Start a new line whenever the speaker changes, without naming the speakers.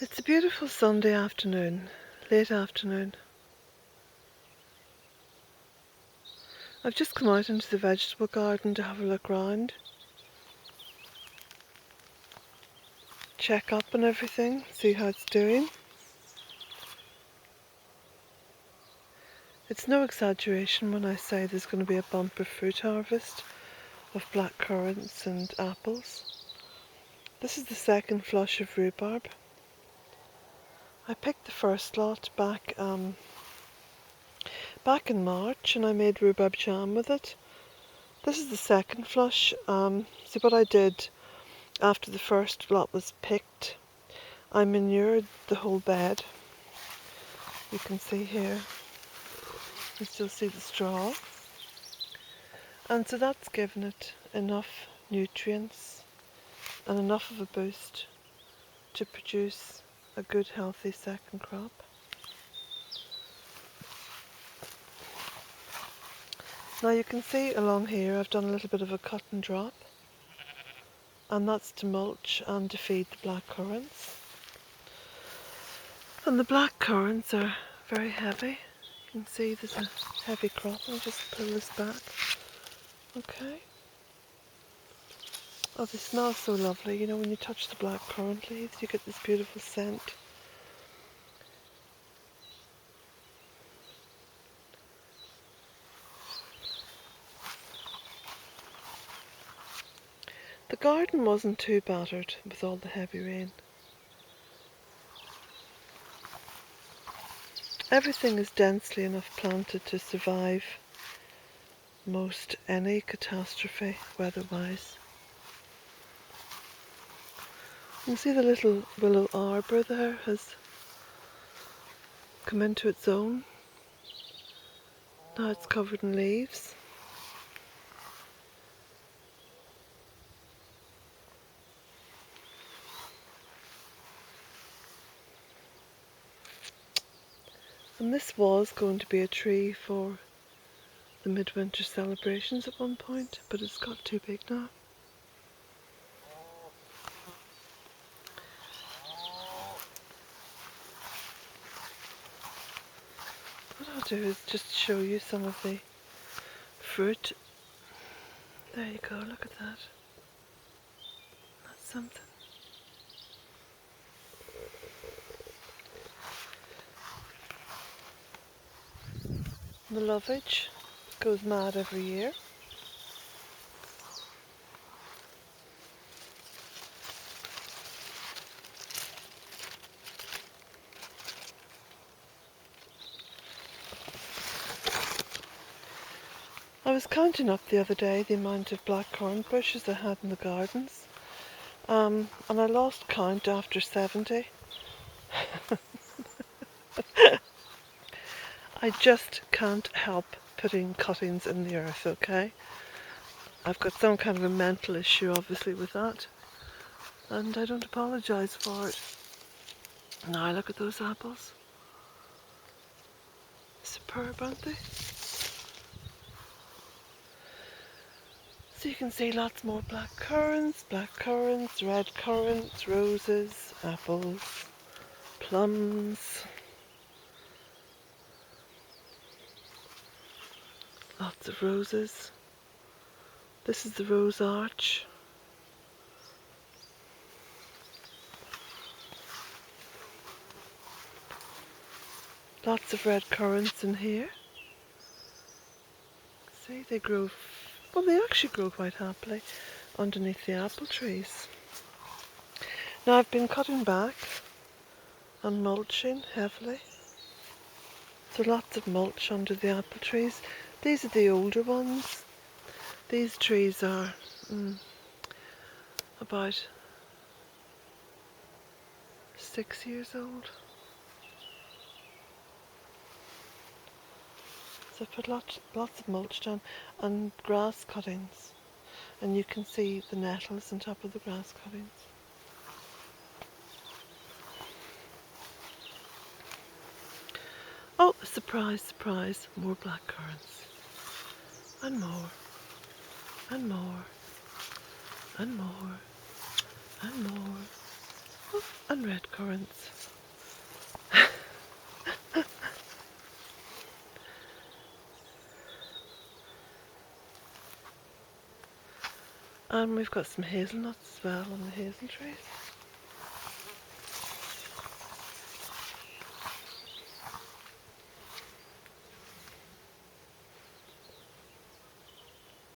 It's a beautiful Sunday afternoon, late afternoon. I've just come out into the vegetable garden to have a look round, check up on everything, see how it's doing. It's no exaggeration when I say there's going to be a bumper fruit harvest of black currants and apples. This is the second flush of rhubarb. I picked the first lot back in March and I made rhubarb jam with it. This is the second flush. See what I did after the first lot was picked. I manured the whole bed. You can see here, you still see the straw. And so that's given it enough nutrients and enough of a boost to produce a good healthy second crop. Now you can see along here I've done a little bit of a cut and drop, and that's to mulch and to feed the black currants. And the black currants are very heavy. You can see there's a heavy crop. I'll just pull this back. Okay. Oh, they smell so lovely. You know, when you touch the black currant leaves, you get this beautiful scent. The garden wasn't too battered with all the heavy rain. Everything is densely enough planted to survive most any catastrophe weather-wise. You can see the little willow arbour there has come into its own. Now it's covered in leaves. And this was going to be a tree for the midwinter celebrations at one point, but it's got too big now. What I'll do is just show you some of the fruit. There you go, look at that. That's something. The lovage goes mad every year. I was counting up the other day the amount of black currant bushes I had in the gardens, and I lost count after 70. I just can't help putting cuttings in the earth, okay? I've got some kind of a mental issue obviously with that, and I don't apologise for it. Now look at those apples. Superb, aren't they? So you can see lots more black currants, red currants, roses, apples, plums. Lots of roses. This is the rose arch. Lots of red currants in here. See, they grow, well, they actually grow quite happily underneath the apple trees. Now I've been cutting back and mulching heavily. So lots of mulch under the apple trees. These are the older ones. These trees are about 6 years old. So I put lots of mulch down and grass cuttings. And you can see the nettles on top of the grass cuttings. Oh, surprise, surprise, more black currants. And more. And more. And more. And more. Oh, and red currants. And we've got some hazelnuts as well on the hazel trees.